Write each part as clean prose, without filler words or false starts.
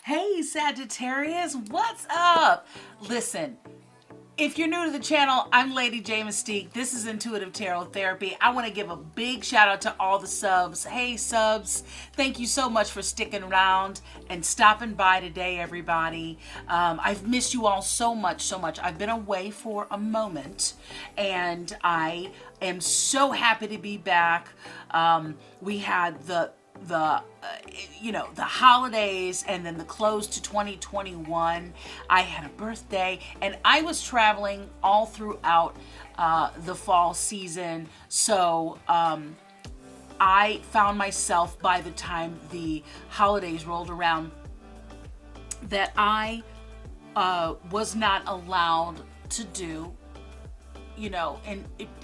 Hey Sagittarius, what's up? Listen, if you're new to the channel, I'm Lady J Mystique. This is Intuitive Tarot Therapy. I want to give a big shout out to all the subs. Hey subs, thank you so much for sticking around and stopping by today, everybody. I've missed you all so much, so much. I've been away for a moment and I am so happy to be back. We had the holidays and then the close to 2021. I had a birthday and I was traveling all throughout the fall season. So I found myself, by the time the holidays rolled around, that I was not allowed to do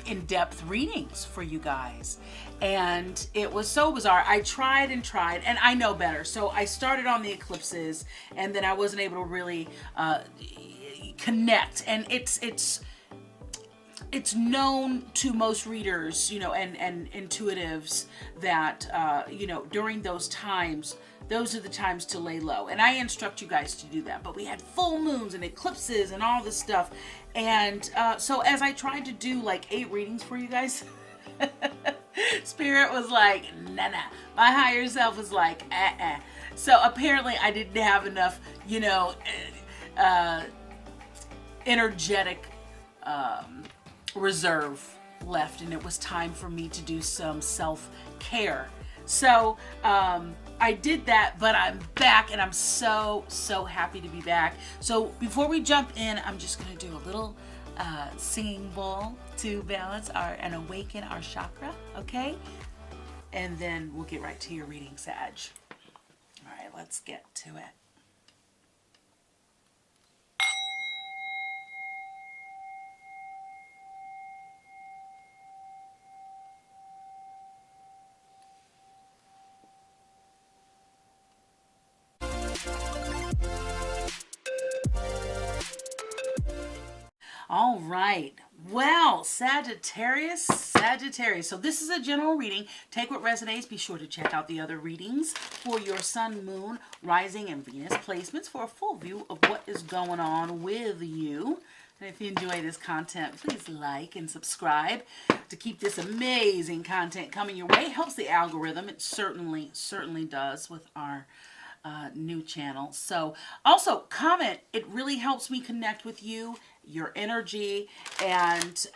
in-depth readings for you guys. And it was so bizarre. I tried and tried, and I know better. So I started on the eclipses, and then I wasn't able to really connect. And it's known to most readers, and intuitives that, during those times, those are the times to lay low. And I instruct you guys to do that. But we had full moons and eclipses and all this stuff. And so as I tried to do like 8 readings for you guys, Spirit was like, nah. My higher self was like, So apparently I didn't have enough, energetic reserve left. And it was time for me to do some self-care. So I did that, but I'm back and I'm so happy to be back. So before we jump in, I'm just going to do a little singing bowl to balance and awaken our chakra, okay? And then we'll get right to your reading, Sag. All right, let's get to it. All right. Well, Sagittarius. So this is a general reading. Take what resonates. Be sure to check out the other readings for your sun, moon, rising, and Venus placements for a full view of what is going on with you. And if you enjoy this content, please like and subscribe to keep this amazing content coming your way. It helps the algorithm. It certainly does with our new channel. So also comment. It really helps me connect with you, your energy, and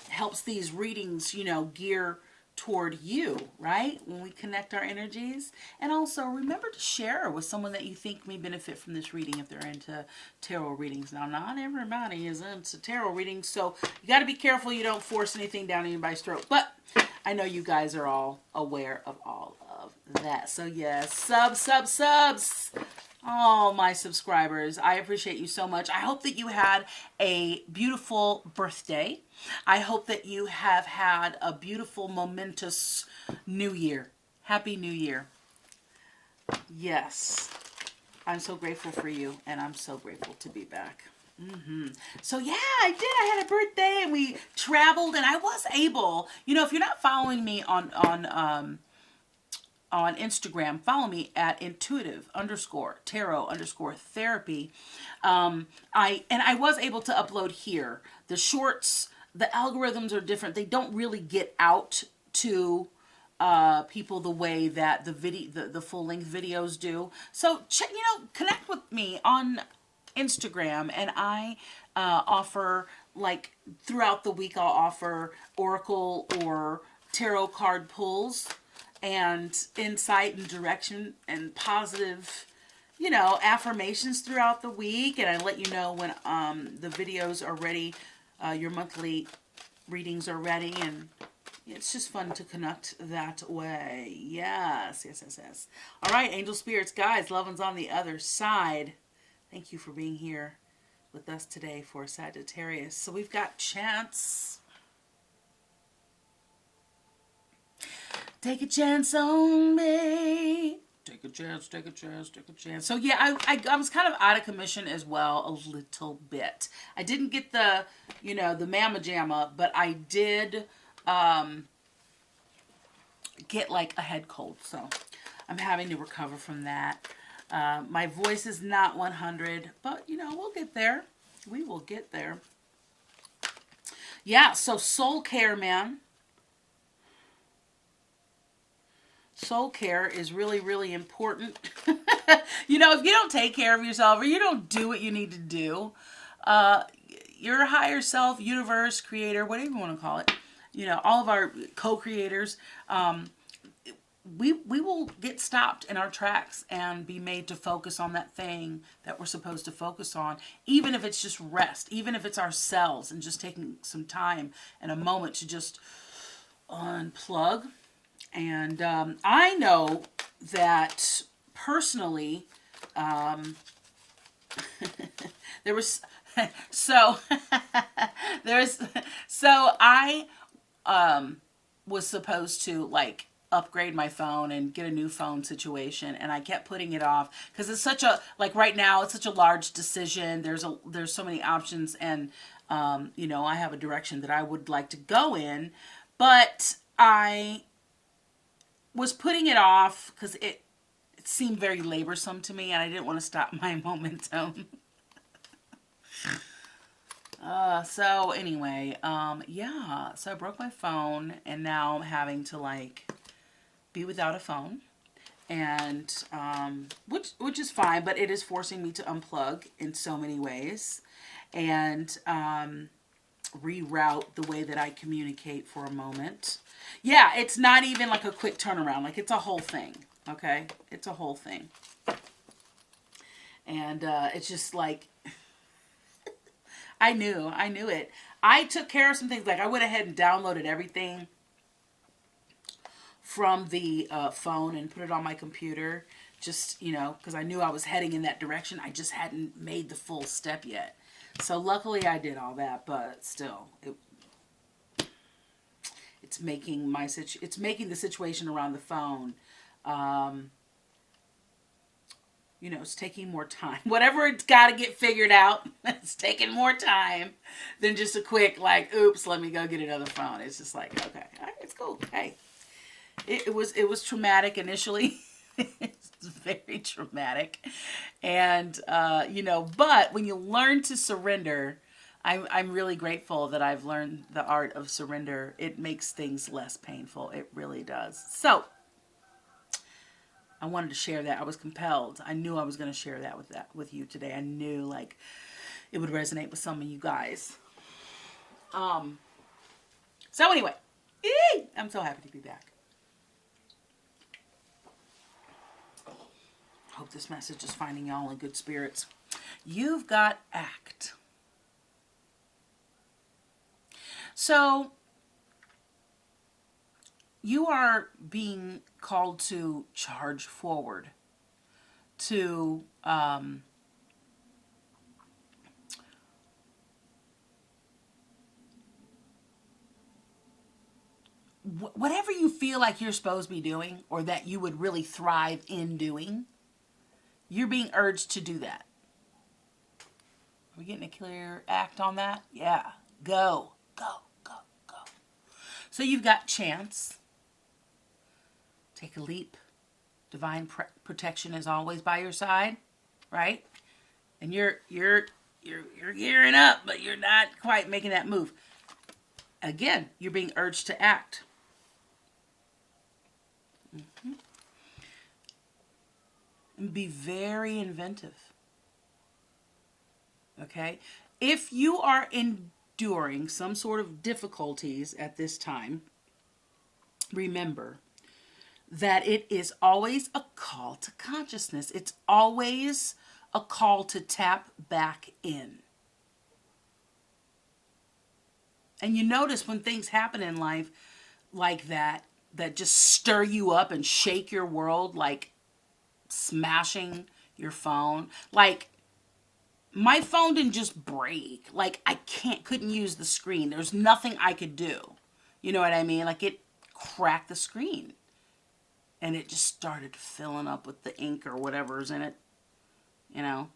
helps these readings, gear toward you, right? When we connect our energies. And also remember to share with someone that you think may benefit from this reading if they're into tarot readings. Now, not everybody is into tarot readings, so you got to be careful you don't force anything down anybody's throat. But I know you guys are all aware of all of that. So yes, subs. All my subscribers, I appreciate you so much. I hope that you had a beautiful birthday. I hope that you have had a beautiful, momentous new year. Happy New Year. Yes, I'm so grateful for you, and I'm so grateful to be back. So yeah, I did. I had a birthday, and we traveled, and I was able, if you're not following me on Instagram, follow me at intuitive_tarot_therapy. I was able to upload here. The shorts, the algorithms are different. They don't really get out to people the way that the full length videos do. So connect with me on Instagram, and I offer, like, throughout the week I'll offer oracle or tarot card pulls and insight and direction and positive, affirmations throughout the week. And I let you know when the videos are ready, your monthly readings are ready, and it's just fun to connect that way. Yes. All right, angel spirits, guys, love one's on the other side. Thank you for being here with us today for Sagittarius. So we've got Chance. Take a chance on me. Take a chance. So yeah, I was kind of out of commission as well, a little bit. I didn't get the mamma jamma, but I did get like a head cold. So I'm having to recover from that. My voice is not 100, but you know, we'll get there. We will get there. Yeah, so soul care, man. Soul care is really, really important. You know, if you don't take care of yourself or you don't do what you need to do, your higher self, universe, creator, whatever you want to call it, you know, all of our co-creators, we will get stopped in our tracks and be made to focus on that thing that we're supposed to focus on, even if it's just rest, even if it's ourselves and just taking some time and a moment to just unplug. And I know that personally, there was so I was supposed to like upgrade my phone and get a new phone situation, and I kept putting it off because it's such a, like right now it's such a large decision. There's so many options, and you know, I have a direction that I would like to go in, but I was putting it off because it seemed very laborsome to me, and I didn't want to stop my momentum. So anyway, yeah, so I broke my phone, and now I'm having to like be without a phone, and which is fine, but it is forcing me to unplug in so many ways, and reroute the way that I communicate for a moment. Yeah, it's not even like a quick turnaround. Like, it's a whole thing, okay? It's a whole thing. And it's just like, I knew it. I took care of some things. Like, I went ahead and downloaded everything from the phone and put it on my computer. Just, you know, because I knew I was heading in that direction. I just hadn't made the full step yet. So luckily I did all that, but still, it's making the situation around the phone, you know, it's taking more time. Whatever it's got to get figured out, it's taking more time than just a quick like, oops, let me go get another phone. It's just like, okay, all right, it's cool. Hey, it was traumatic initially. It's very traumatic, and you know, but when you learn to surrender, I'm really grateful that I've learned the art of surrender. It makes things less painful. It really does. So I wanted to share that. I was compelled. I knew I was going to share that with you today. I knew like it would resonate with some of you guys. So anyway, I'm so happy to be back. Hope this message is finding y'all in good spirits. You've got ACT. So you are being called to charge forward, to whatever you feel like you're supposed to be doing, or that you would really thrive in doing. You're being urged to do that. Are we getting a clear ACT on that? Yeah. Go, go, go, go. So you've got chance. Take a leap. Divine protection is always by your side, right? And you're gearing up, but you're not quite making that move. Again, you're being urged to act. Mm-hmm. And be very inventive. Okay? If you are enduring some sort of difficulties at this time, remember that it is always a call to consciousness. It's always a call to tap back in. And you notice when things happen in life like that, that just stir you up and shake your world, like smashing your phone. Like, my phone didn't just break. Like, I couldn't use the screen. There's nothing I could do. You know what I mean? Like, it cracked the screen. And it just started filling up with the ink or whatever's in it. You know?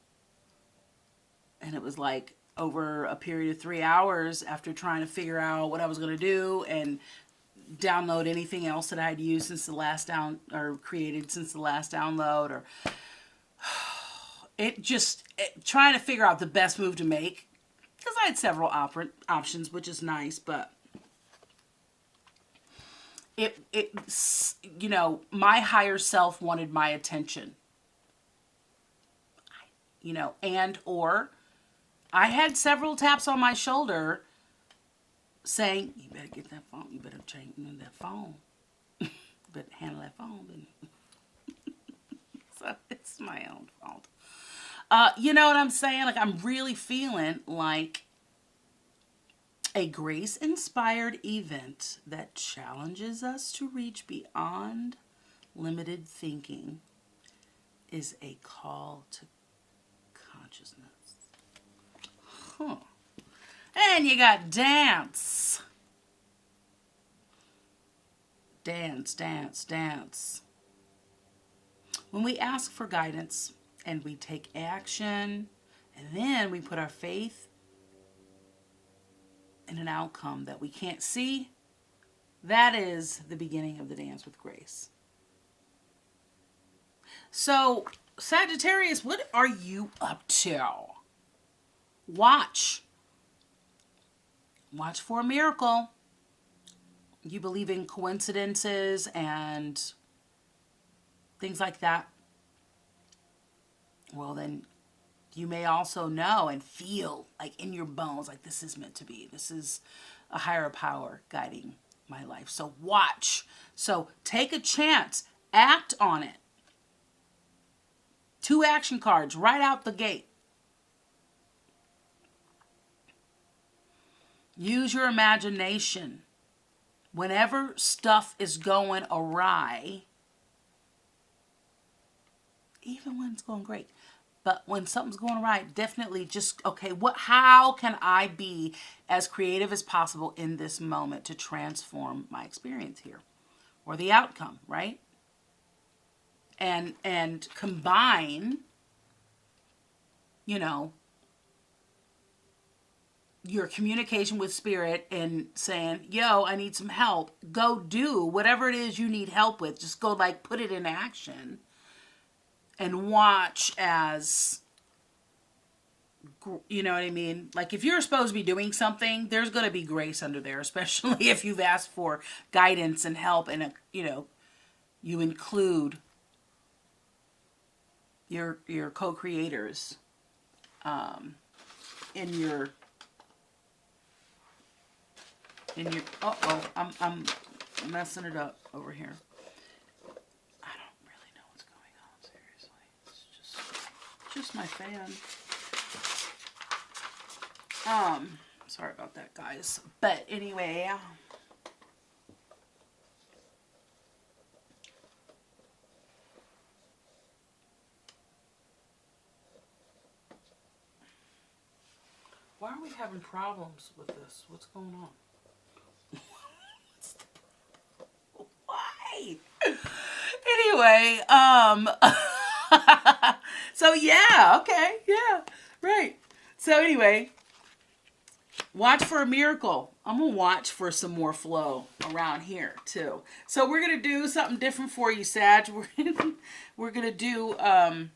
And it was like over a period of 3 hours after trying to figure out what I was going to do and download anything else that I had used since the last created since the last download, or trying to figure out the best move to make, because I had several options, which is nice, but you know, my higher self wanted my attention, you know, and or I had several taps on my shoulder saying, you better get that phone, you better change that phone, you better handle that phone. So it's my own fault. You know what I'm saying? Like, I'm really feeling like a grace-inspired event that challenges us to reach beyond limited thinking is a call to consciousness. Huh. And you got dance. Dance, dance, dance. When we ask for guidance and we take action, and then we put our faith in an outcome that we can't see, that is the beginning of the dance with grace. So, Sagittarius, what are you up to? Watch. Watch for a miracle. You believe in coincidences and things like that. Well, then you may also know and feel like in your bones, like this is meant to be. This is a higher power guiding my life. So watch. So take a chance. Act on it. 2 action cards right out the gate. Use your imagination. Whenever stuff is going awry, even when it's going great, but when something's going right, definitely just, okay, how can I be as creative as possible in this moment to transform my experience here or the outcome, right? And combine, you know, your communication with spirit and saying, yo, I need some help. Go do whatever it is you need help with. Just go, like, put it in action. And watch as, you know what I mean? Like, if you're supposed to be doing something, there's going to be grace under there, especially if you've asked for guidance and help and, you know, you include your co-creators in your, I'm messing it up over here. Just my fan. Sorry about that, guys. But anyway, why are we having problems with this? What's going on? Why? Anyway, so yeah, okay, yeah, right. So anyway, watch for a miracle. I'm going to watch for some more flow around here too. So we're going to do something different for you, Sag. We're going to do a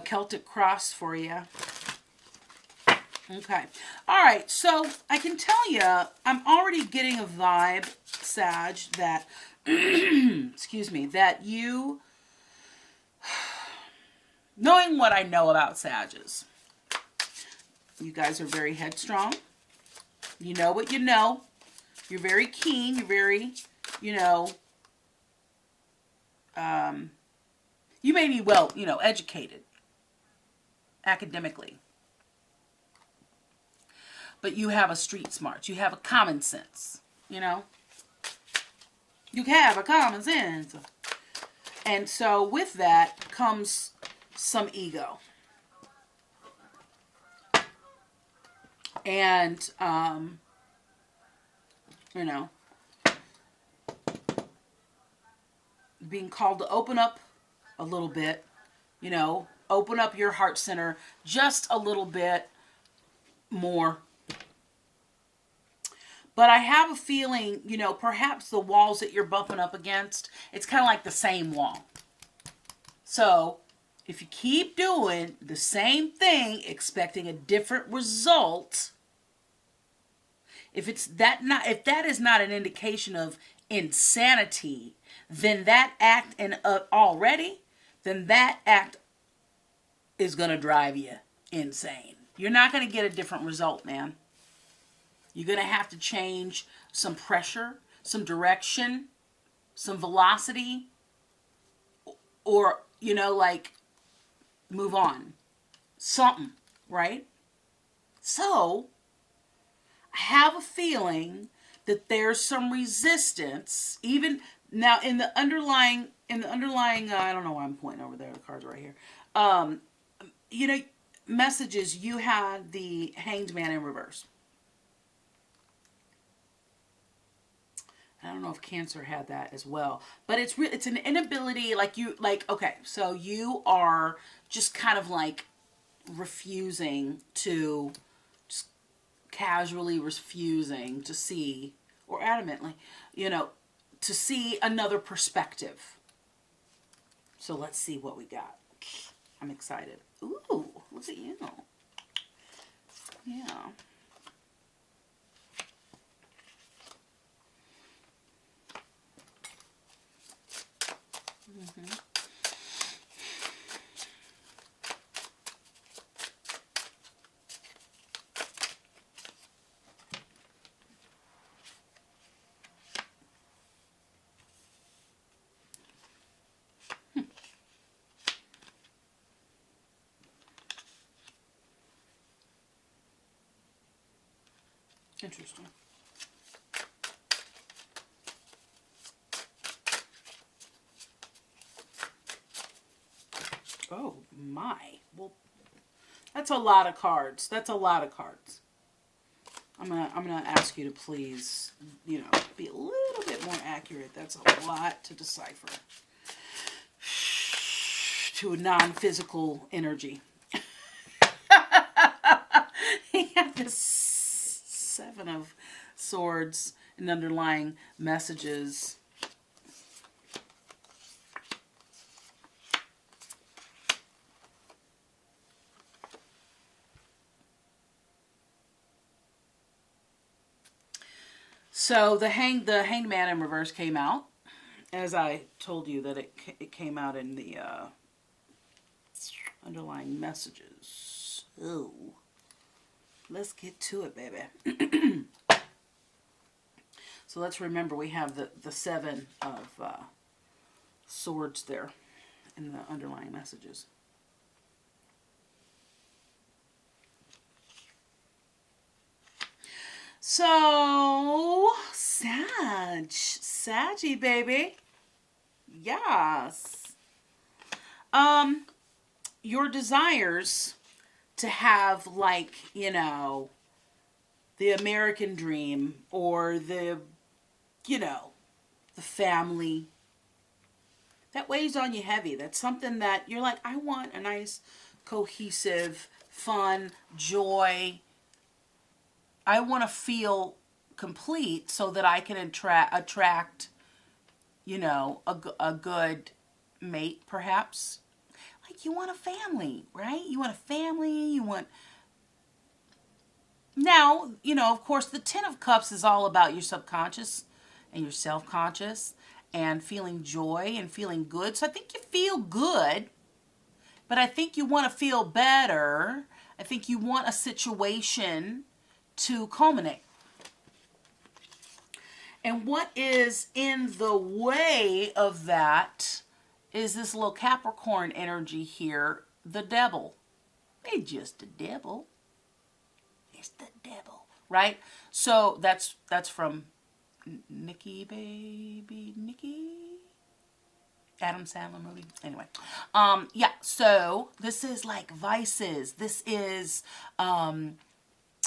Celtic cross for you. Okay. All right. So I can tell you, I'm already getting a vibe, Sag, that, excuse me, that you, knowing what I know about Sages, you guys are very headstrong. You know what you know. You're very keen. You're very, you know, you may be well, you know, educated academically. But you have a street smart. You have a common sense, you know. You have a common sense. And so with that comes some ego. And, you know, being called to open up a little bit, you know, open up your heart center just a little bit more. But I have a feeling, you know, perhaps the walls that you're bumping up against, it's kind of like the same wall. So if you keep doing the same thing, expecting a different result, if that is not an indication of insanity, then that act then that act is going to drive you insane. You're not going to get a different result, man. You're going to have to change some pressure, some direction, some velocity, or, like, move on. Something, right? So, I have a feeling that there's some resistance, even now in the underlying, I don't know why I'm pointing over there, the cards are right here. Messages, you had the Hanged Man in reverse. I don't know if Cancer had that as well, but it's an inability, okay, so you are just kind of like refusing to, just casually refusing to see, or adamantly, to see another perspective. So let's see what we got. I'm excited. Ooh, look at you. Yeah. Mm-hmm. Interesting. Oh my. Well, that's a lot of cards. That's a lot of cards. I'm gonna ask you to please, be a little bit more accurate. That's a lot to decipher. To a non-physical energy. He had this 7 of Swords and underlying messages. So the Hanged Man in reverse came out, as I told you that it came out in the underlying messages. Oh, let's get to it, baby. So let's remember we have the 7 of Swords there in the underlying messages. So, Saggy, baby. Yes. Your desires to have, like, the American dream, or the family, that weighs on you heavy. That's something that you're like, I want a nice, cohesive, fun, joy. I want to feel complete so that I can attract, a good mate, perhaps. Like, you want a family, right? You want a family, you want... Now, of course, the 10 of Cups is all about your subconscious and your self-conscious and feeling joy and feeling good. So I think you feel good, but I think you want to feel better. I think you want a situation to culminate. And what is in the way of that is this little Capricorn energy here, the devil. It's just the devil. It's the devil, right? So that's from Nikki, baby, Nikki. Adam Sandler movie. Anyway, yeah. So this is like vices. This is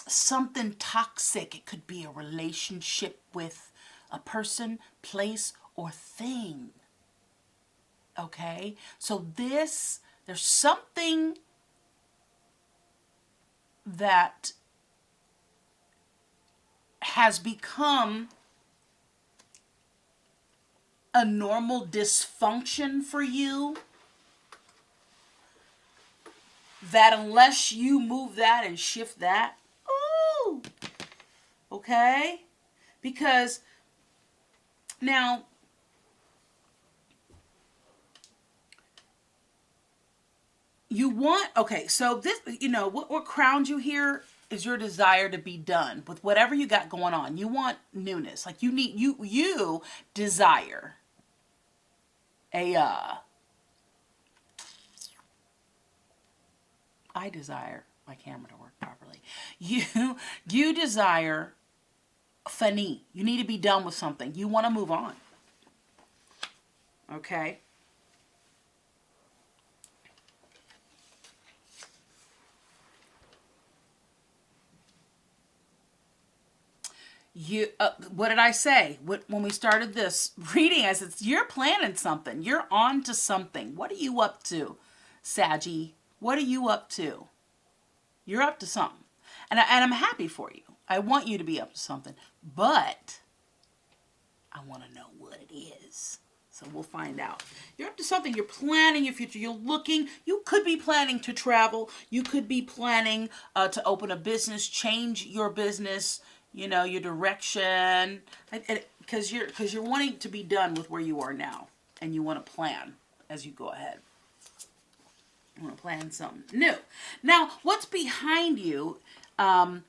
something toxic. It could be a relationship with a person, place, or thing. Okay? So there's something that has become a normal dysfunction for you that unless you move that and shift that, ooh, okay? Because now, you want, okay, so this, what crowns you here is your desire to be done with whatever you got going on. You want newness. Like you desire I desire my camera to work properly. You desire fini. You need to be done with something. You want to move on. Okay? What did I say? When we started this reading, I said, you're planning something. You're on to something. What are you up to, Saggy? What are you up to? You're up to something. And I'm happy for you. I want you to be up to something. But I want to know what it is. So we'll find out. You're up to something. You're planning your future. You're looking. You could be planning to travel. You could be planning to open a business, change your business, your direction. Because you're wanting to be done with where you are now. And you want to plan as you go ahead. You want to plan something new. Now, what's behind you, and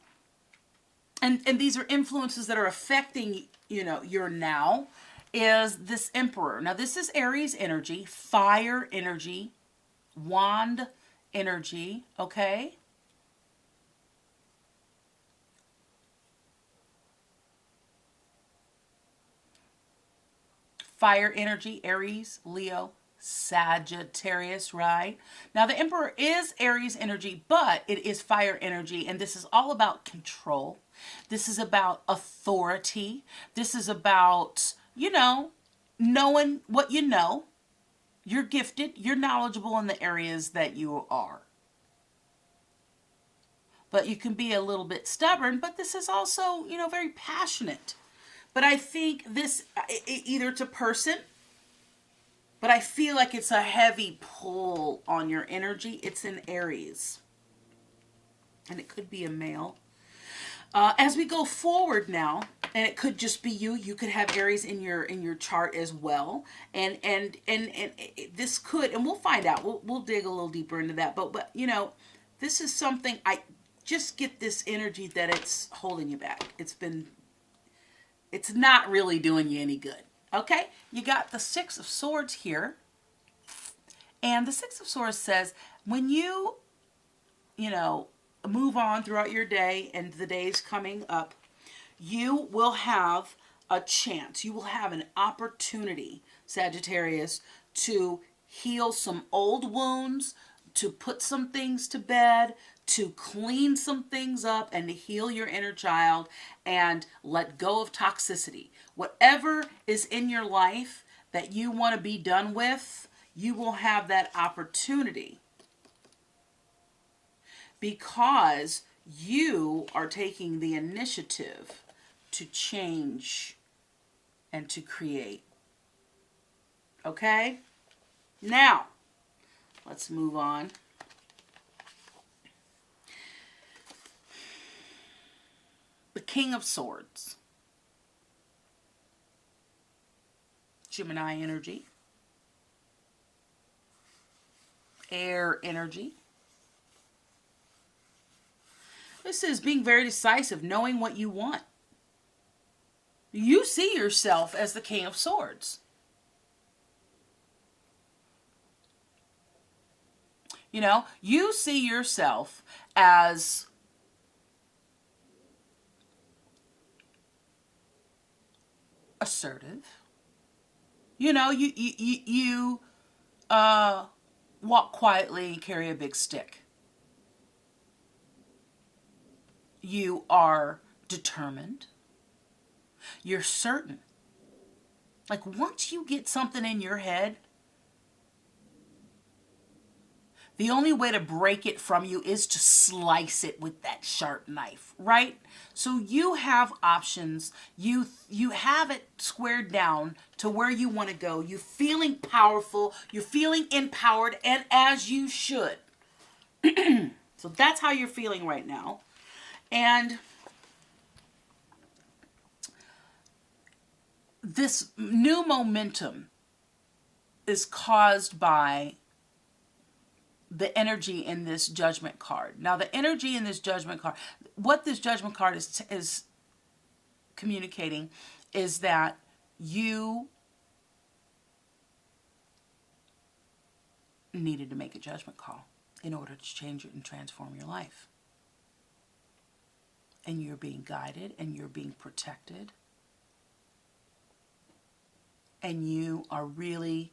these are influences that are affecting, your now, is this Emperor. Now, this is Aries energy, fire energy, wand energy, okay? Fire energy, Aries, Leo, Sagittarius, right? Now, the Emperor is Aries energy, but it is fire energy, and this is all about control. This is about authority. This is about, knowing what you know. You're gifted. You're knowledgeable in the areas that you are. But you can be a little bit stubborn, but this is also, very passionate. But I think this, either it's a person, but I feel like it's a heavy pull on your energy. It's in Aries. And it could be a male. As we go forward now, and it could just be you. You could have Aries in your chart as well. And this could, and we'll find out. We'll dig a little deeper into that. But this is something, I just get this energy that it's holding you back. It's not really doing you any good. Okay, you got the Six of Swords here. And the Six of Swords says, when you, move on throughout your day and the days coming up, you will have a chance. You will have an opportunity, Sagittarius, to heal some old wounds, to put some things to bed, to clean some things up, and to heal your inner child and let go of toxicity. Whatever is in your life that you want to be done with, you will have that opportunity because you are taking the initiative to change and to create. Okay? Now, let's move on. The King of Swords. Gemini energy. Air energy. This is being very decisive, knowing what you want. You see yourself as the King of Swords. You see yourself as assertive. You walk quietly and carry a big stick. You are determined. You're certain. Like once you get something in your head, the only way to break it from you is to slice it with that sharp knife, right? So you have options. You have it squared down to where you want to go. You're feeling powerful. You're feeling empowered, and as you should. So that's how you're feeling right now. And this new momentum is caused by the energy in this judgment card. Now, the energy in this judgment card, what this judgment card is communicating is that you needed to make a judgment call in order to change it and transform your life. And you're being guided and you're being protected. And you are really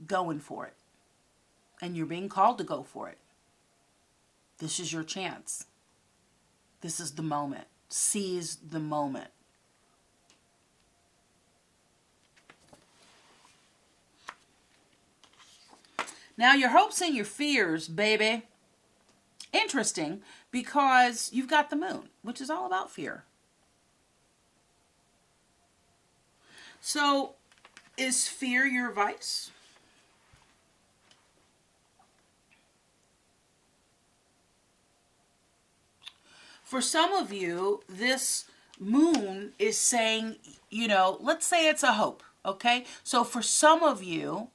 going for it. And you're being called to go for it. This is your chance. This is the moment. Seize the moment. Now, your hopes and your fears, baby. Interesting, because you've got the moon, which is all about fear. So, is fear your vice? For some of you, this moon is saying, you know, let's say it's a hope, okay? So for some of you,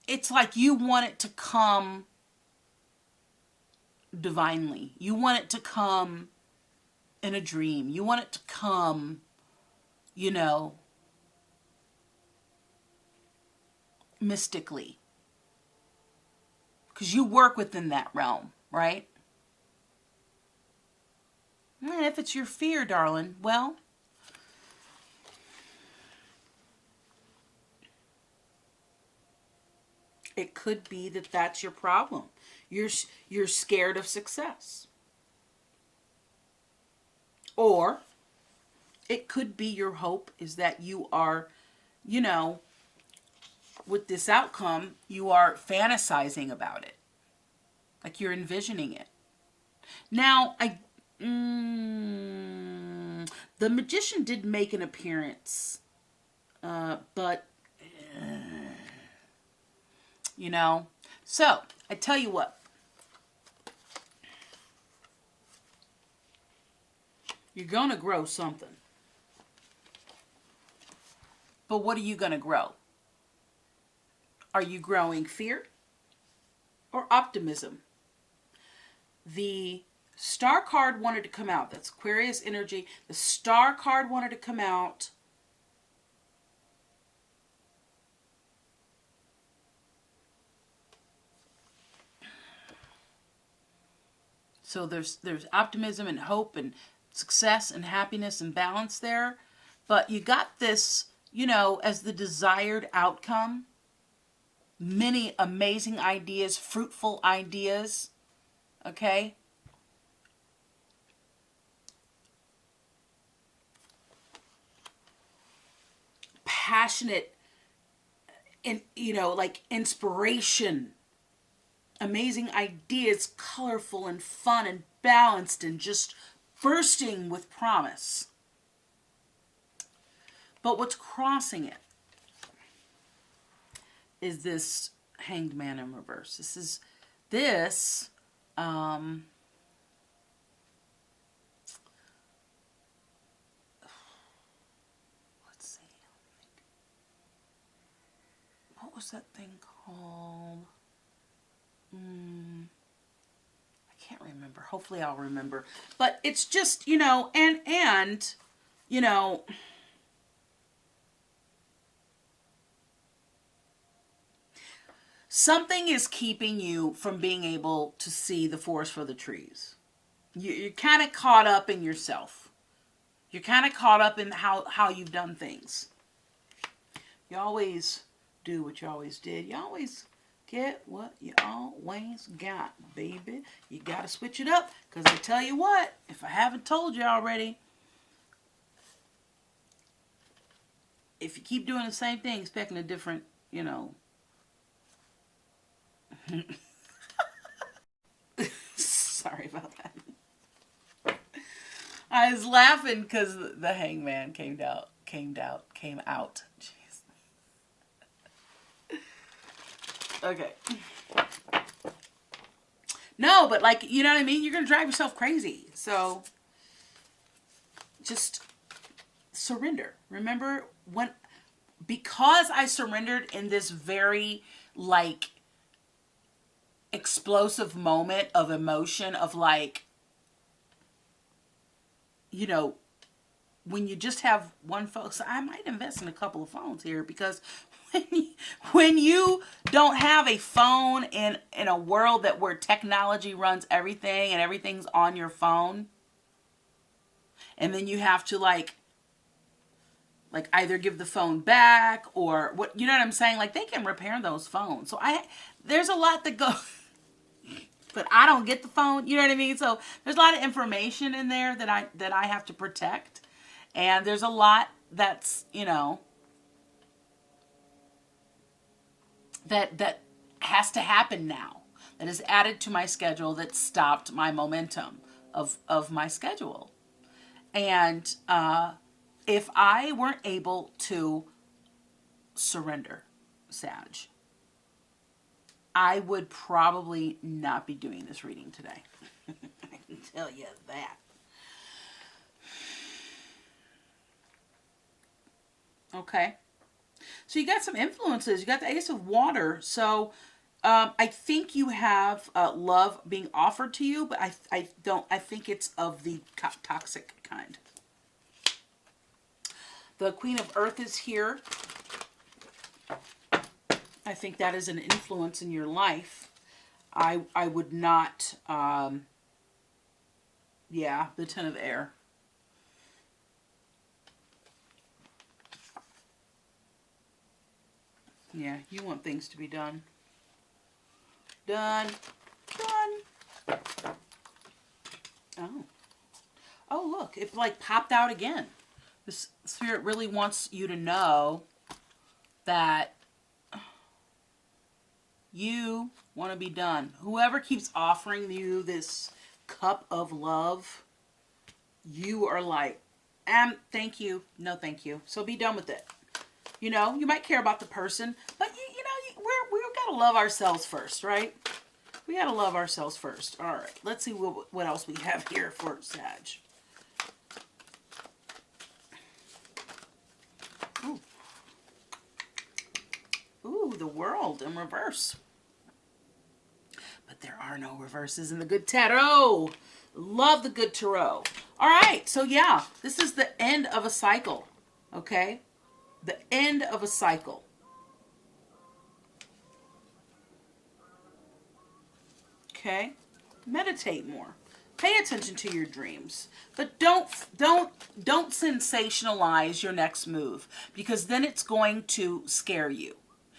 it's like you want it to come divinely. You want it to come in a dream. You want it to come, you know, mystically. Because you work within that realm, right? And if it's your fear, darling, well, it could be that that's your problem. You're scared of success. Or it could be your hope is that you are, you know, with this outcome, you are fantasizing about it. Like you're envisioning it. Now, the magician did make an appearance, but you know, so I tell you what, you're gonna grow something, but what are you gonna grow? Are you growing fear or optimism? The star card wanted to come out. That's Aquarius energy. The star card wanted to come out. So there's optimism and hope and success and happiness and balance there. But you got this, you know, as the desired outcome. Many amazing ideas, fruitful ideas. Okay? Passionate and, you know, like inspiration. Amazing ideas, colorful and fun and balanced and just bursting with promise. But what's crossing it is this Hanged Man in reverse. Let's see. What was that thing called? I can't remember. Hopefully I'll remember. But it's just, you know, and you know, something is keeping you from being able to see the forest for the trees. You're kind of caught up in yourself. You're kind of caught up in how you've done things. You always do what you always did. You always get what you always got, baby. You got to switch it up. Because I tell you what, if I haven't told you already, if you keep doing the same thing, expecting a different, you know. Sorry about that. I was laughing because the hangman came out. Jeez. Okay. No, but like, you know what I mean? You're going to drive yourself crazy. So just surrender. Remember because I surrendered in this very like explosive moment of emotion of like, you know, when you just have one phone. So I might invest in a couple of phones here, because when you don't have a phone in a world where technology runs everything and everything's on your phone, and then you have to like either give the phone back or what, you know what I'm saying? Like, they can repair those phones. So there's a lot that goes, but I don't get the phone, you know what I mean? So there's a lot of information in there that I have to protect. And there's a lot that's, you know, that has to happen now, that is added to my schedule, that stopped my momentum of my schedule. And if I weren't able to surrender, Sag, I would probably not be doing this reading today. I can tell you that. Okay. So you got some influences. You got the Ace of Water. So I think you have love being offered to you, but I think it's of the toxic kind. The Queen of Earth is here. I think that is an influence in your life. I would not, yeah, the Ten of Air. Yeah, you want things to be done. Done. Oh. Oh, look, it like popped out again. This Spirit really wants you to know that you want to be done. Whoever keeps offering you this cup of love, you are like, thank you. No, thank you. So be done with it. You know, you might care about the person, but you know, we've got to love ourselves first, right? We got to love ourselves first. All right, let's see what else we have here for Sag. Ooh. Ooh, the World in reverse. But there are no reverses in the good tarot. Love the good tarot. All right, so yeah, this is the end of a cycle, okay? The end of a cycle. Okay? Meditate more. Pay attention to your dreams. But don't sensationalize your next move, because then it's going to scare you.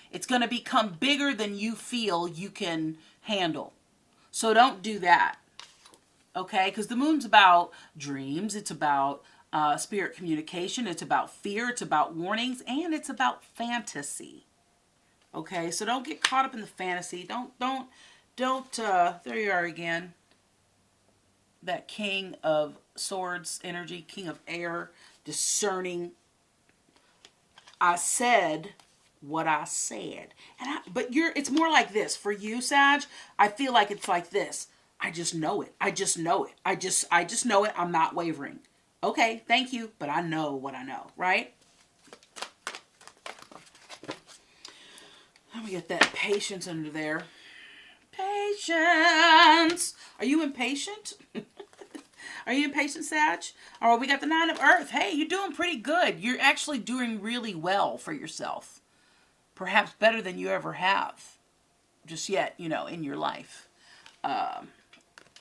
It's going to become bigger than you feel you can handle. So don't do that. Okay? Because the moon's about dreams. It's about spirit communication. It's about fear. It's about warnings. And it's about fantasy. Okay? So don't get caught up in the fantasy. Don't, there you are again. That King of Swords energy, King of Air, discerning. I said what I said. But it's more like this. For you, Sag, I feel like it's like this. I just know it. I just know it. I just know it. I'm not wavering. Okay, thank you, but I know what I know, right? Let me get that patience under there. Patience. Are you impatient? Are you impatient, Sag? All right, we got the Nine of Earth. Hey, you're doing pretty good. You're actually doing really well for yourself. Perhaps better than you ever have just yet, you know, in your life.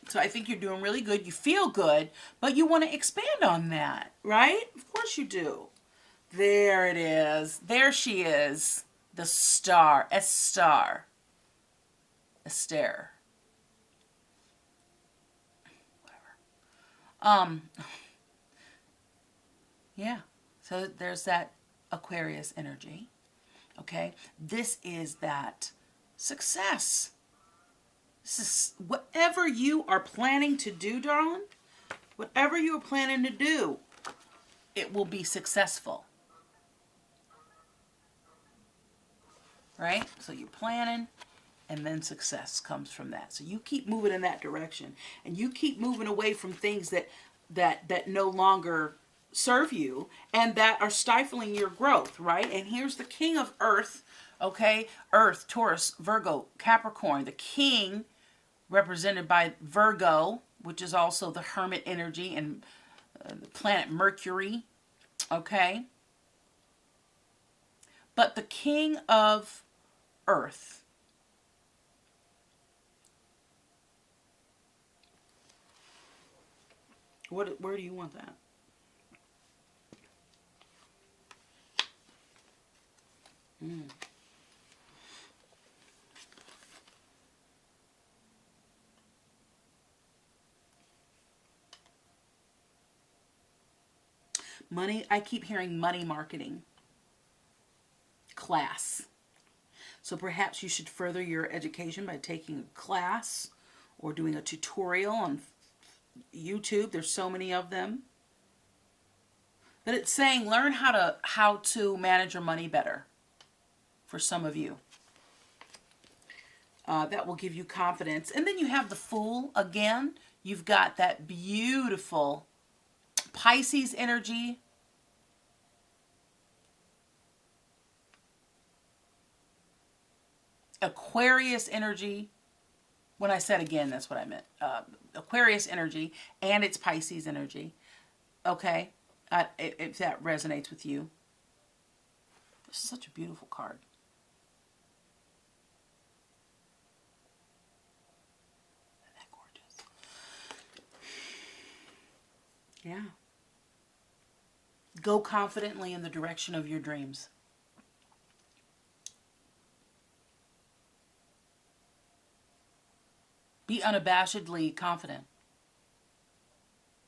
So I think you're doing really good. You feel good, but you want to expand on that, right? Of course you do. There it is. There she is. The star. Esther. Whatever. Yeah. So there's that Aquarius energy. Okay. This is that success. This is whatever you are planning to do, darling. Whatever you are planning to do, it will be successful. Right? So you're planning, and then success comes from that. So you keep moving in that direction, and you keep moving away from things that no longer serve you and that are stifling your growth, right? And here's the king of earth, okay? Earth, Taurus, Virgo, Capricorn. The king represented by Virgo, which is also the hermit energy, and the planet Mercury, okay? But the king of earth, where do you want that? Money, I keep hearing money marketing class. So perhaps you should further your education by taking a class or doing a tutorial on YouTube. There's so many of them. But it's saying learn how to manage your money better for some of you. That will give you confidence. And then you have the Fool again. You've got that beautiful Pisces energy. Aquarius energy. When I said again, that's what I meant. Aquarius energy, and it's Pisces energy. Okay? If that resonates with you. This is such a beautiful card. Isn't that gorgeous? Yeah. Go confidently in the direction of your dreams. Be unabashedly confident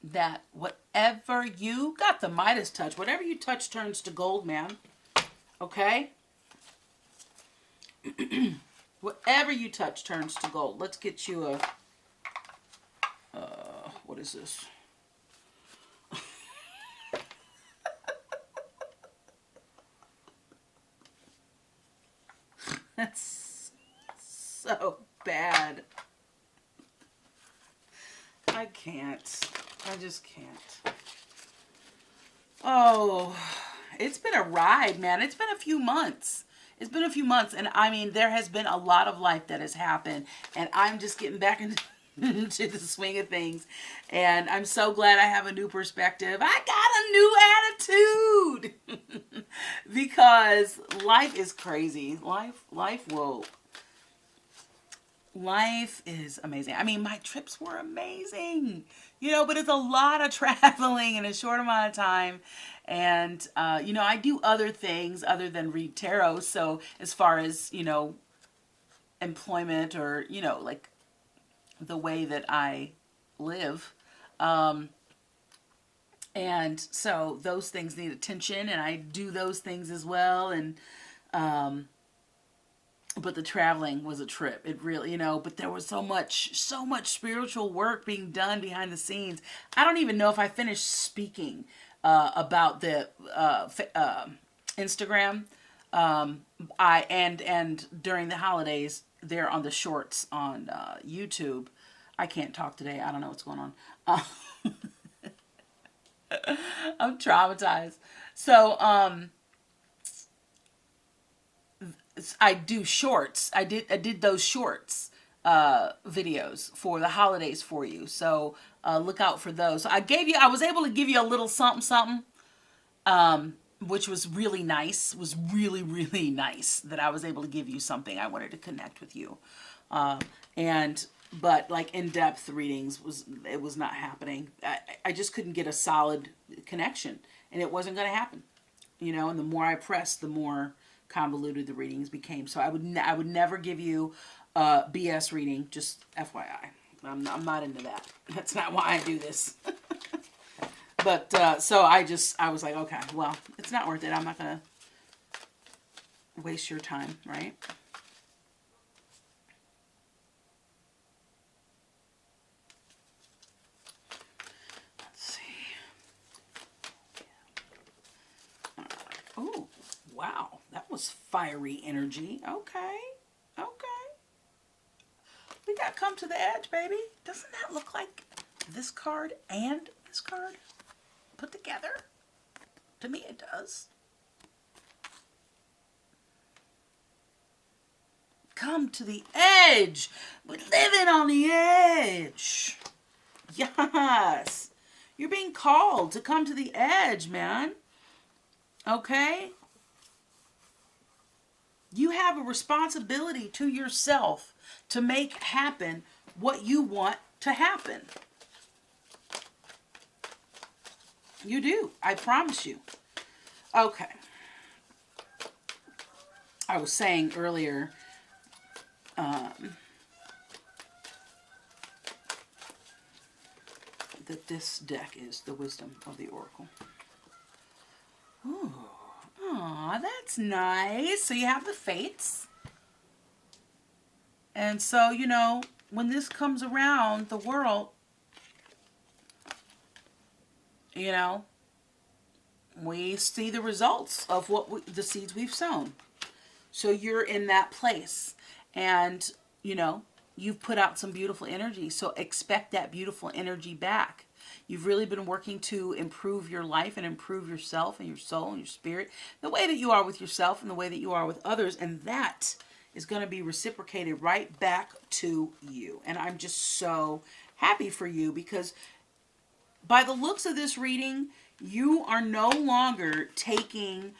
that whatever you got, the Midas touch, whatever you touch turns to gold, man. Okay? Whatever you touch turns to gold. Let's get you a, what is this? That's so bad. I can't. I just can't. Oh, it's been a ride, man. It's been a few months. It's been a few months. And I mean, there has been a lot of life that has happened. And I'm just getting back into the swing of things. And I'm so glad I have a new perspective. I got a new attitude. Because life is crazy. Life is amazing. I mean, my trips were amazing, you know, but it's a lot of traveling in a short amount of time. And, you know, I do other things other than read tarot. So as far as, you know, employment or, you know, like the way that I live. And so those things need attention, and I do those things as well. And, but the traveling was a trip. It really, you know, but there was so much spiritual work being done behind the scenes. I don't even know if I finished speaking about the Instagram. And during the holidays, there on the shorts on YouTube. I can't talk today. I don't know what's going on. I'm traumatized. So, I do shorts. I did those shorts videos for the holidays for you. So look out for those. So I was able to give you a little something, which was really nice. Was really, really nice that I was able to give you something. I wanted to connect with you. But like in-depth readings was not happening. I just couldn't get a solid connection, and it wasn't going to happen. You know, and the more I pressed, the more convoluted the readings became. So I would never give you a BS reading, just FYI. I'm not into that. That's not why I do this. But so I was like, okay, well, it's not worth it. I'm not going to waste your time, right? Let's see. Oh, wow. That was fiery energy. Okay. Okay. come to the edge, baby. Doesn't that look like this card and this card put together? To me, it does. Come to the edge. We're living on the edge. Yes. You're being called to come to the edge, man. Okay? You have a responsibility to yourself to make happen what you want to happen. You do. I promise you. Okay. I was saying earlier, that this deck is the wisdom of the oracle. Ooh. Aw, that's nice. So you have the fates. And so, you know, when this comes around the world, you know, we see the results of the seeds we've sown. So you're in that place. And, you know, you've put out some beautiful energy. So expect that beautiful energy back. You've really been working to improve your life and improve yourself and your soul and your spirit, the way that you are with yourself and the way that you are with others. And that is going to be reciprocated right back to you. And I'm just so happy for you, because by the looks of this reading, you are no longer taking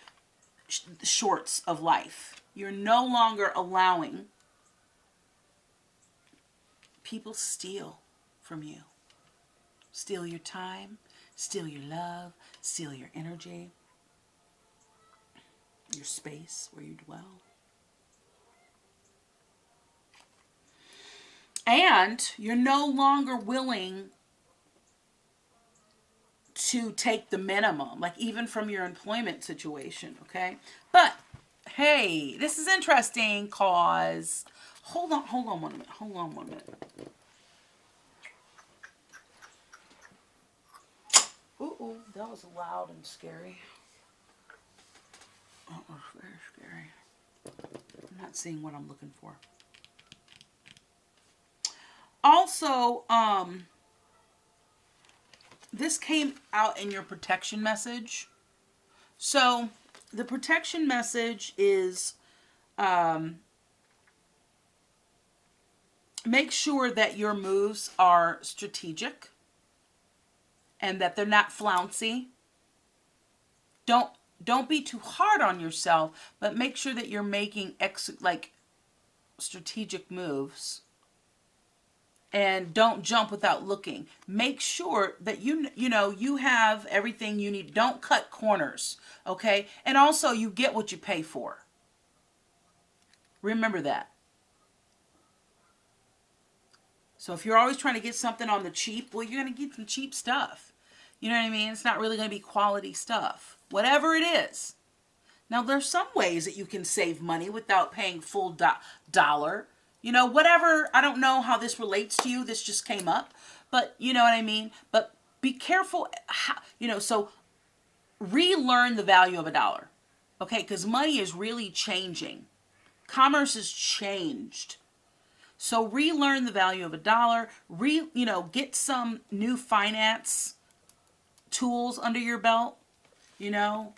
shorts of life. You're no longer allowing people steal from you. Steal your time, steal your love, steal your energy, your space where you dwell. And you're no longer willing to take the minimum, like even from your employment situation, okay? But, hey, this is interesting, cause, hold on one minute. Ooh, that was loud and scary. That was very scary. I'm not seeing what I'm looking for. Also, this came out in your protection message. So, the protection message is, make sure that your moves are strategic and that they're not flouncy. Don't be too hard on yourself, but make sure that you're making strategic moves. And don't jump without looking. Make sure that you have everything you need. Don't cut corners, okay? And also, you get what you pay for. Remember that. So if you're always trying to get something on the cheap, well, you're going to get some cheap stuff. You know what I mean? It's not really going to be quality stuff. Whatever it is. Now, there's some ways that you can save money without paying full dollar. You know, whatever. I don't know how this relates to you. This just came up. But you know what I mean? But be careful. So relearn the value of a dollar. Okay? Because money is really changing. Commerce has changed. So relearn the value of a dollar. Get some new finance tools under your belt. You know.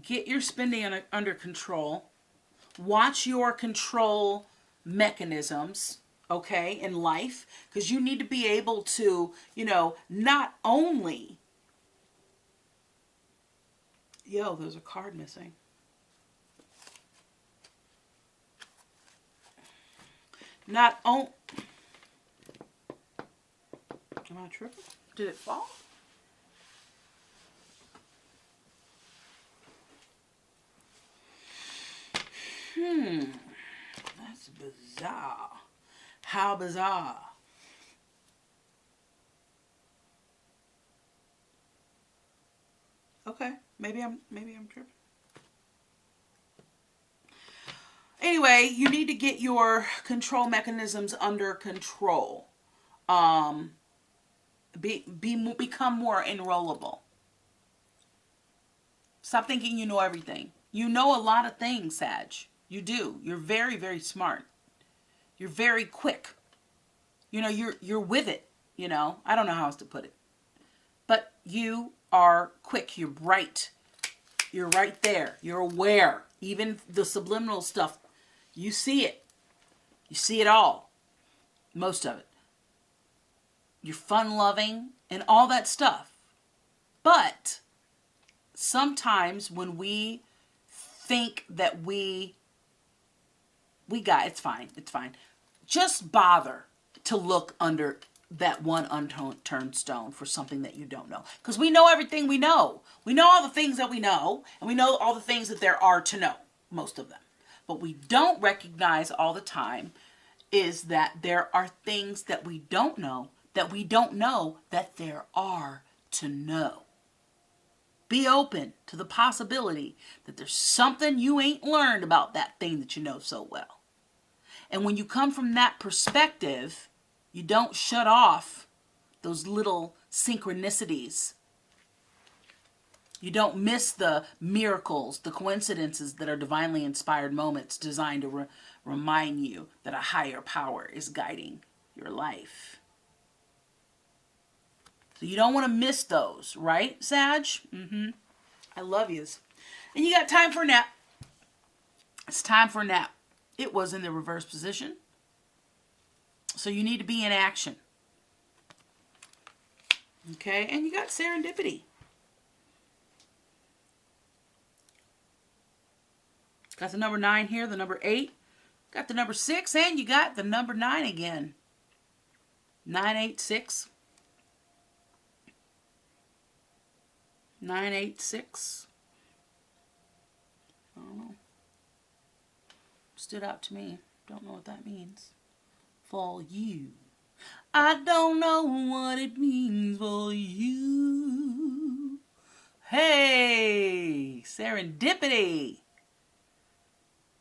Get your spending under control. Watch your control mechanisms, okay, in life. Because you need to be able to, not only... Yo, there's a card missing. Not only... Am I tripping? Did it fall? That's bizarre. How bizarre. Okay, maybe I'm tripping. Anyway, you need to get your control mechanisms under control. Become more enrollable. Stop thinking you know everything. You know a lot of things, Sag. You do. You're very, very smart. You're very quick. You know, you're with it, you know. I don't know how else to put it. But you are quick. You're bright. You're right there. You're aware. Even the subliminal stuff, you see it. You see it all. Most of it. You're fun-loving and all that stuff. But sometimes when we think that we got, it's fine. Just bother to look under that one unturned stone for something that you don't know. Because we know everything we know. We know all the things that we know, and we know all the things that there are to know, most of them. But we don't recognize all the time is that there are things that we don't know that there are to know. Be open to the possibility that there's something you ain't learned about that thing that you know so well. And when you come from that perspective, you don't shut off those little synchronicities. You don't miss the miracles, the coincidences that are divinely inspired moments designed to remind you that a higher power is guiding your life. So you don't want to miss those, right, Sag? I love yous. And you got time for a nap. It's time for a nap. It was in the reverse position. So you need to be in action. Okay, and you got serendipity. Got the number 9 here, the number 8. Got the number 6, and you got the number 9 again. 986. 986. I don't know. Stood out to me. Don't know what that means. For you. I don't know what it means for you. Hey, serendipity.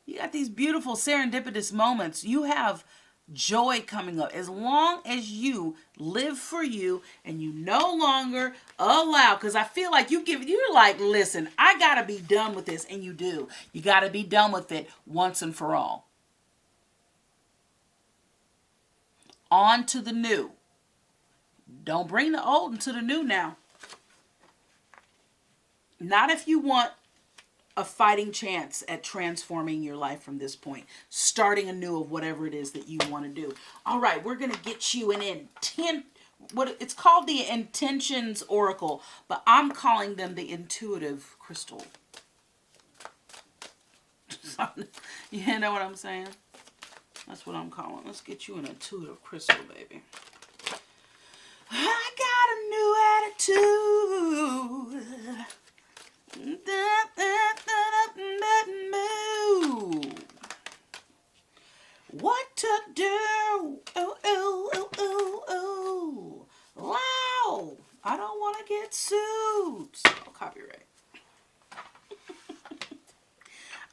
You got these beautiful serendipitous moments. You have joy coming up. As long as you live for you and you no longer allow, because I feel like you're like, listen, I got to be done with this. And you do. You got to be done with it once and for all. On to the new. Don't bring the old into the new now. Not if you want a fighting chance at transforming your life from this point. Starting anew of whatever it is that you want to do. All right, we're going to get you an it's called the Intentions Oracle, but I'm calling them the Intuitive Crystal. You know what I'm saying? That's what I'm calling. Let's get you an Intuitive Crystal, baby. I got a new attitude. What to do? Oh, oh, oh, oh, oh. Wow. I don't want to get sued. So, copyright.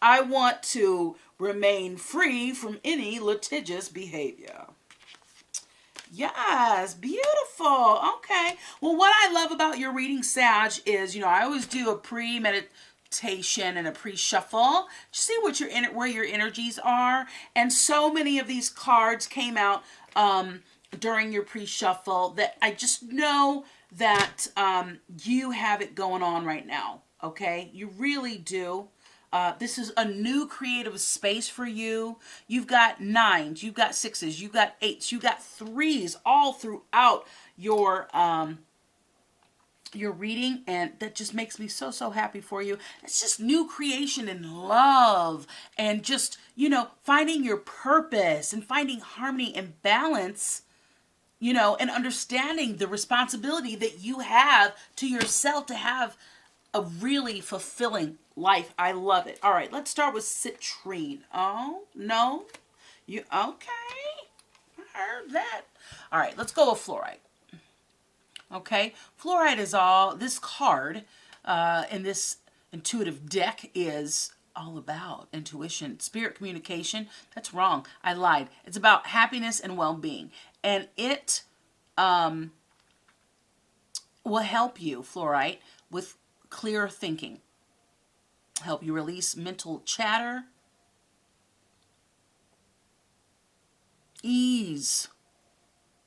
I want to remain free from any litigious behavior. Yes, beautiful. Okay. Well, what I love about your reading, Sag, is, I always do a pre-meditation and a pre-shuffle. See what where your energies are. And so many of these cards came out during your pre-shuffle that I just know that you have it going on right now. Okay? You really do. This is a new creative space for you. You've got 9s, you've got 6s, you've got 8s, you've got 3s all throughout your reading, and that just makes me so, so happy for you. It's just new creation and love and just, finding your purpose and finding harmony and balance, and understanding the responsibility that you have to yourself to have a really fulfilling life. I love it. All right, let's start with citrine. Oh, no? You okay? I heard that. All right, let's go with fluorite. Okay, fluorite is all, this card in this intuitive deck is all about intuition, spirit communication. That's wrong. I lied. It's about happiness and well-being. And it will help you, fluorite, with clear thinking. Help you release mental chatter. Ease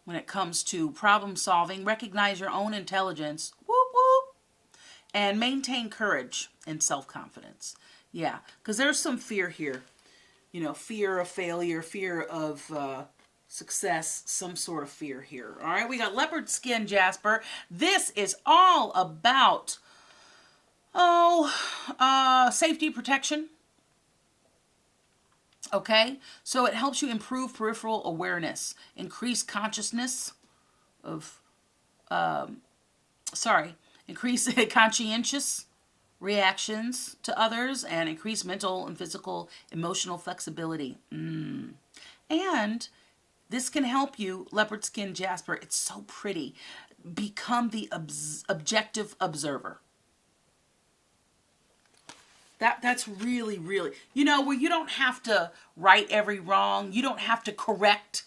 when it comes to problem solving. Recognize your own intelligence. Whoop, whoop. And maintain courage and self-confidence. Yeah, because there's some fear here. You know, fear of failure, fear of success, some sort of fear here. All right, we got leopard skin, Jasper. This is all about, safety, protection. Okay, so it helps you improve peripheral awareness, increase consciousness of, increase conscientious reactions to others, and increase mental and physical, emotional flexibility. And this can help you, leopard skin Jasper, it's so pretty, become the objective observer. That's really, really, you know, where you don't have to right every wrong. You don't have to correct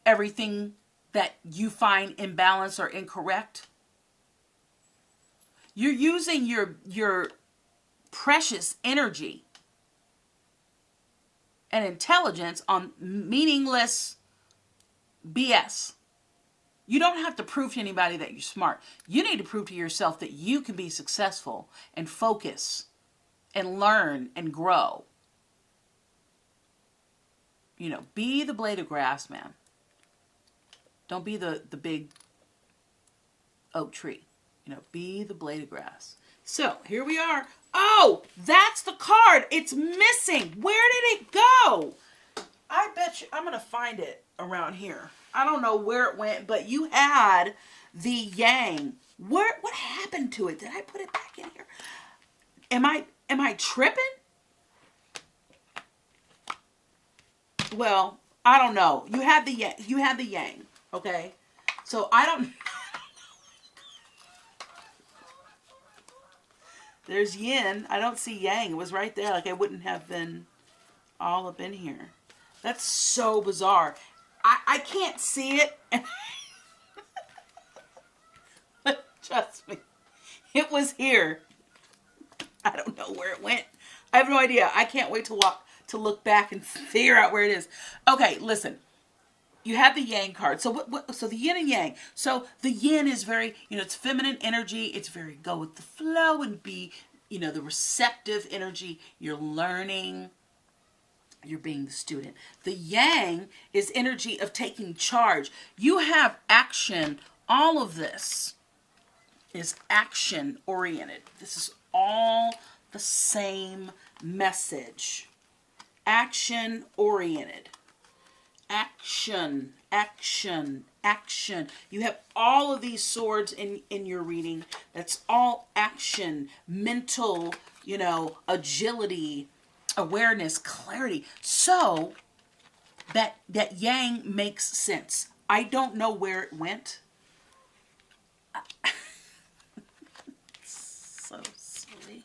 everything that you find imbalanced or incorrect. You're using your precious energy and intelligence on meaningless BS. You don't have to prove to anybody that you're smart. You need to prove to yourself that you can be successful and focus and learn and grow. You know, be the blade of grass, man. Don't be the big oak tree. You know, be the blade of grass. So, here we are. Oh, that's the card. It's missing. Where did it go? I bet you I'm going to find it around here. I don't know where it went, but you had the yang. What happened to it? Did I put it back in here? Am I tripping? Well, I don't know. You had the yang, okay? So I don't. There's yin. I don't see yang. It was right there. Like I wouldn't have been all up in here. That's so bizarre. I can't see it. Trust me. It was here. I don't know where it went. I have no idea. I can't wait to look back and figure out where it is. Okay, listen. You have the yang card. So so the yin and yang. So the yin is very, it's feminine energy. It's very go with the flow and be, the receptive energy. You're learning. You're being the student. The yang is energy of taking charge. You have action. All of this is action oriented. This is all the same message. Action oriented. Action, action, action. You have all of these swords in your reading. That's all action, mental, agility, awareness, clarity. So that yang makes sense. I don't know where it went. So silly.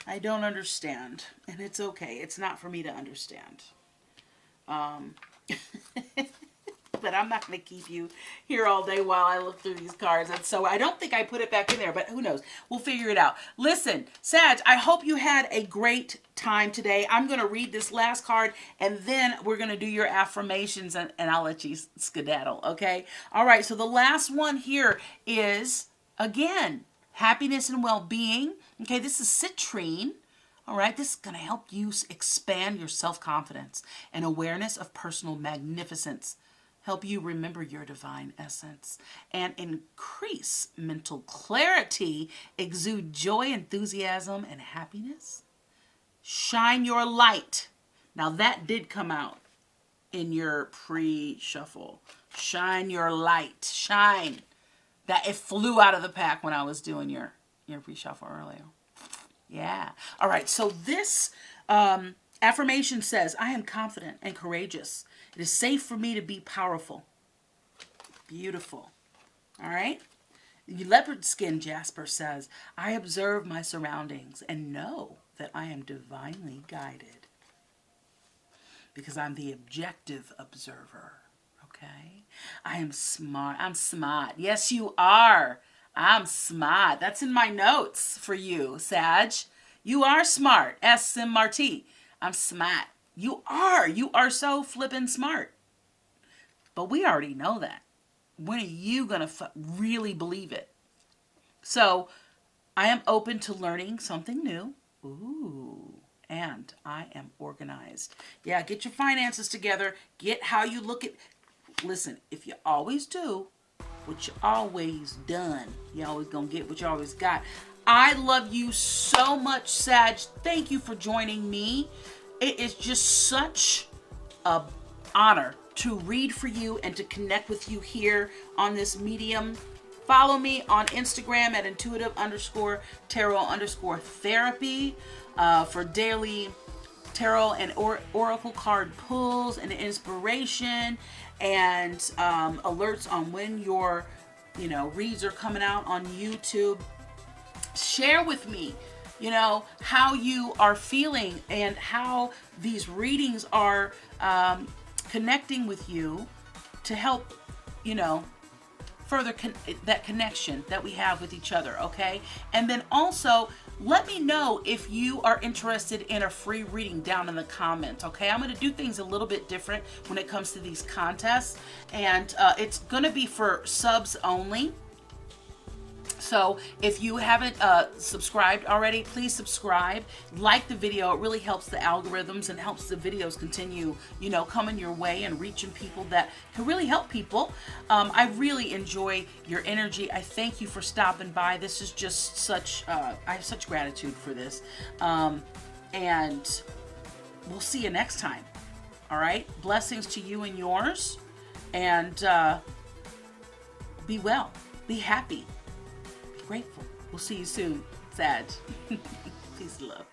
I don't understand. And it's okay. It's not for me to understand. But I'm not going to keep you here all day while I look through these cards. And so I don't think I put it back in there, but who knows? We'll figure it out. Listen, Sag, I hope you had a great time today. I'm going to read this last card, and then we're going to do your affirmations, and I'll let you skedaddle, okay? All right, so the last one here is, again, happiness and well-being. Okay, this is citrine. All right, this is going to help you expand your self-confidence and awareness of personal magnificence, help you remember your divine essence, and increase mental clarity, exude joy, enthusiasm, and happiness. Shine your light. Now that did come out in your pre-shuffle. Shine your light. Shine. That it flew out of the pack when I was doing your pre-shuffle earlier. Yeah. All right. So this affirmation says, I am confident and courageous. It is safe for me to be powerful. Beautiful. All right. Leopard skin Jasper says, I observe my surroundings and know that I am divinely guided because I'm the objective observer. Okay. I am smart. I'm smart. Yes, you are. I'm smart. That's in my notes for you, Sag. You are smart. S-M-R-T. I'm smart. You are so flippin' smart. But we already know that. When are you going to really believe it? So I am open to learning something new. Ooh. And I am organized. Yeah, get your finances together. Get how you look at... Listen, if you always do what you always done, you always gonna get what you always got. I love you so much, Sag. Thank you for joining me. It is just such a honor to read for you and to connect with you here on this medium. Follow me on Instagram at intuitive_tarot_therapy for daily tarot and oracle card pulls and inspiration and alerts on when your reads are coming out on YouTube. Share with me how you are feeling and how these readings are connecting with you to help further that connection that we have with each other. Okay, and then also let me know if you are interested in a free reading down in the comments. Okay, I'm going to do things a little bit different when it comes to these contests, and it's going to be for subs only. So if you haven't subscribed already, please subscribe, like the video. It really helps the algorithms and helps the videos continue, coming your way and reaching people that can really help people. I really enjoy your energy. I thank you for stopping by. This is just such, I have such gratitude for this. And we'll see you next time. All right. Blessings to you and yours. And be well. Be happy. Grateful. We'll see you soon, Sag. Peace and love.